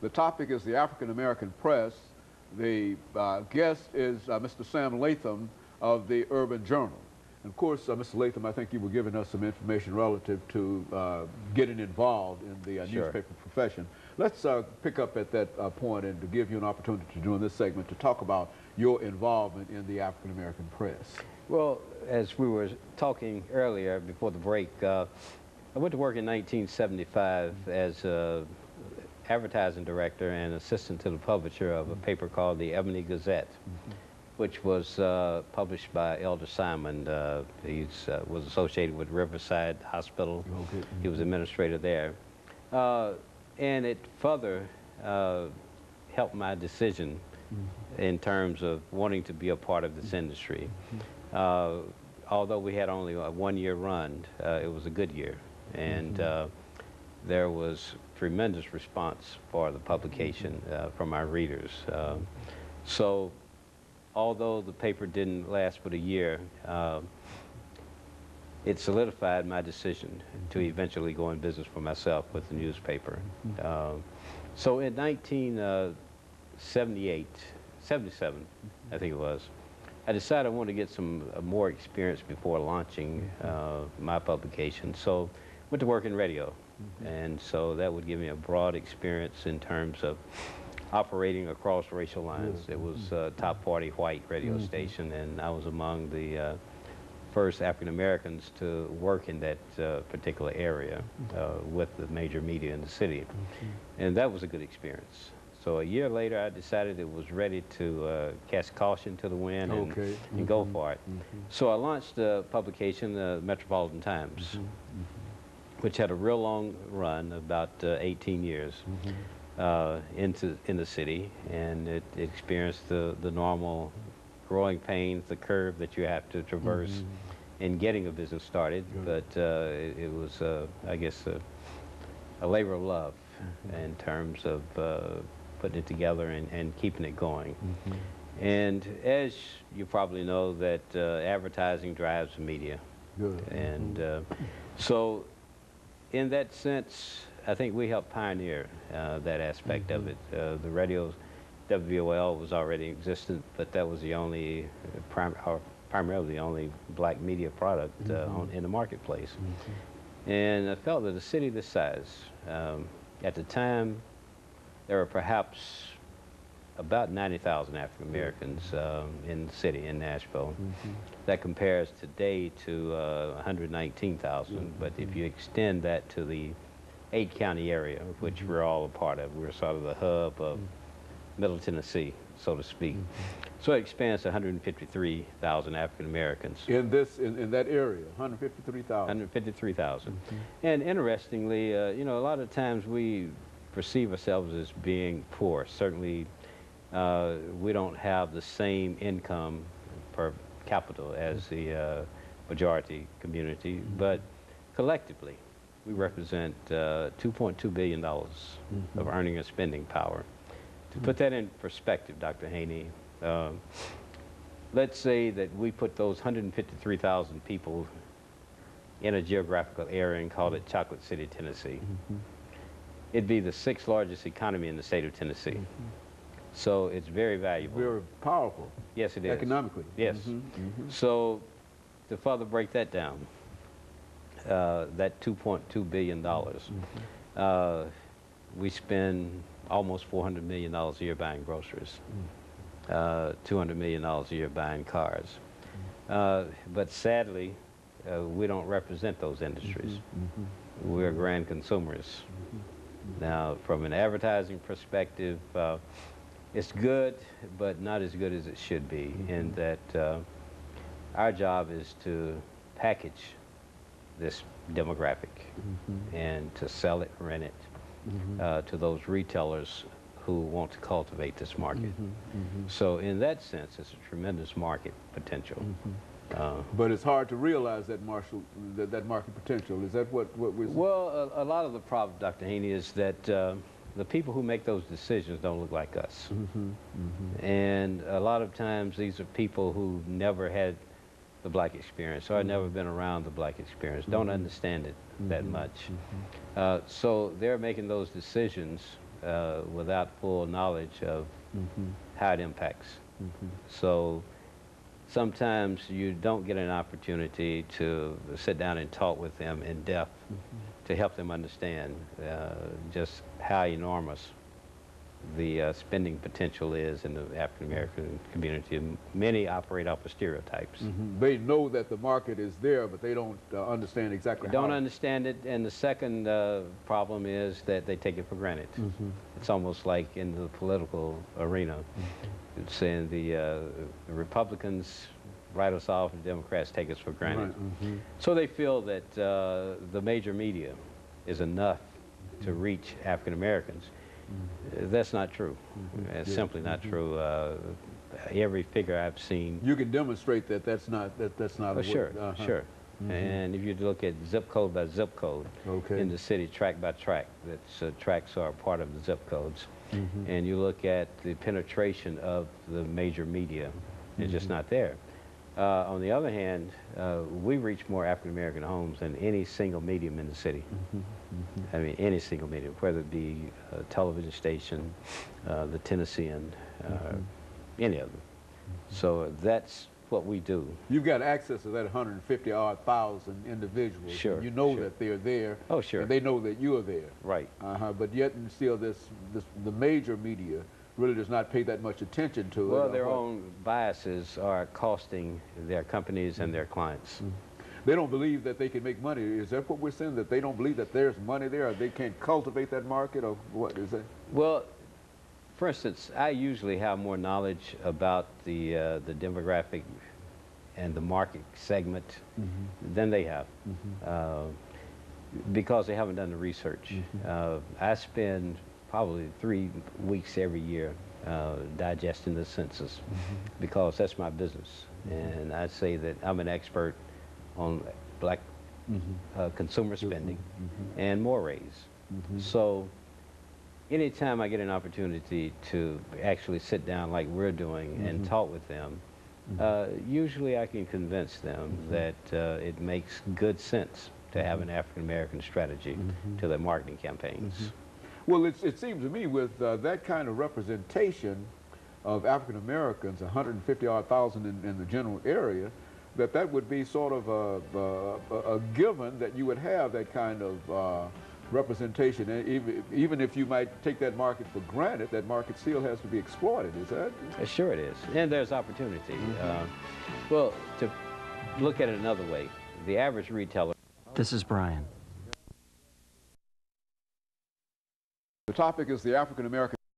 The topic is the African American press. The guest is Mr. Sam Latham of the Urban Journal. And of course, Mr. Latham, I think you were giving us some information relative to getting involved in the Sure. newspaper profession. Let's pick up at that point and to give you an opportunity to do in this segment to talk about your involvement in the African American press. Well, as we were talking earlier before the break, I went to work in 1975 as advertising director and assistant to the publisher of a paper called the Ebony Gazette, which was published by Elder Simon. He was associated with Riverside Hospital. Okay. He was administrator there. And it further helped my decision in terms of wanting to be a part of this industry. Although we had only a one-year run, it was a good year. And there was tremendous response for the publication from our readers. So although the paper didn't last but a year, it solidified my decision to eventually go in business for myself with the newspaper. So in 77, I think it was, I decided I wanted to get some more experience before launching my publication. So went to work in radio. And so that would give me a broad experience in terms of operating across racial lines. It was a top 40 white radio station, and I was among the first African Americans to work in that particular area with the major media in the city. And that was a good experience. So a year later, I decided it was ready to cast caution to the wind and go for it. So I launched a publication, the Metropolitan Times, which had a real long run, about 18 years, in the city, and it experienced the normal growing pains, the curve that you have to traverse in getting a business started. But it was, I guess, a labor of love in terms of putting it together and keeping it going. And as you probably know, that advertising drives the media. And so in that sense, I think we helped pioneer that aspect of it. The radio, WVOL, was already existent, but that was the only, primarily the only black media product in the marketplace. And I felt that a city this size, at the time, there were perhaps about 90,000 African Americans in the city, in Nashville. That compares today to 119,000. But if you extend that to the 8-county area, which we're all a part of, we're sort of the hub of Middle Tennessee, so to speak. So it expands to 153,000 African Americans. In that area, 153,000. 153,000. And interestingly, you know, a lot of times we perceive ourselves as being poor. Certainly, we don't have the same income per capita as the majority community, but collectively, we represent $2.2 billion of earning and spending power. To put that in perspective, Dr. Haney, let's say that we put those 153,000 people in a geographical area and called it Chocolate City, Tennessee. It'd be the 6th largest economy in the state of Tennessee. So it's very valuable. Very powerful. Yes, it is. Economically. Yes. So to further break that down, that $2.2 billion, we spend almost $400 million a year buying groceries, $200 million a year buying cars. But sadly, we don't represent those industries. We're grand consumers. Now, from an advertising perspective, it's good, but not as good as it should be, in that our job is to package this demographic and to sell it, rent it to those retailers who want to cultivate this market. So in that sense, it's a tremendous market potential. But it's hard to realize that market potential. Is that what we're saying? Well, a lot of the problem, Dr. Haney, is that the people who make those decisions don't look like us. And a lot of times these are people who never had the black experience, or had never been around the black experience, don't understand it that much. So they're making those decisions without full knowledge of how it impacts. So sometimes you don't get an opportunity to sit down and talk with them in depth to help them understand just how enormous the spending potential is in the African American community. Many operate off of stereotypes. They know that the market is there, but they don't understand exactly They don't understand it, and the second problem is that they take it for granted. It's almost like in the political arena, saying the Republicans write us off and the Democrats take us for granted. So they feel that the major media is enough to reach African Americans. That's not true. It's simply not true. Every figure I've seen. You can demonstrate that that's not Oh, sure, sure. And if you look at zip code by zip code in the city, track by track, that's tracks are part of the zip codes. And you look at the penetration of the major media, it's just not there. On the other hand, we reach more African American homes than any single medium in the city. I mean, any single medium, whether it be a television station, the Tennessean, any of them. So that's what we do. You've got access to that 150,000 individuals. Sure. You know that they're there. Oh, sure. And they know that you're there. Right. But yet and still the major media really does not pay that much attention to it. Well, their own biases are costing their companies and their clients. They don't believe that they can make money. Is that what we're saying, that they don't believe that there's money there, or they can't cultivate that market, or what is that? Well, for instance, I usually have more knowledge about the demographic and the market segment than they have, because they haven't done the research. I spend probably 3 weeks every year digesting the census, because that's my business. And I say that I'm an expert on black consumer spending and mores. So anytime I get an opportunity to actually sit down like we're doing and talk with them, usually I can convince them that it makes good sense to have an African American strategy to their marketing campaigns. Well, it seems to me with that kind of representation of African Americans, 150,000 in the general area, that would be sort of a given that you would have that kind of representation. And even if you might take that market for granted, that market still has to be exploited, is that? Sure it is, and there's opportunity. Well, to look at it another way, the average retailer... This is Brian. The topic is the African American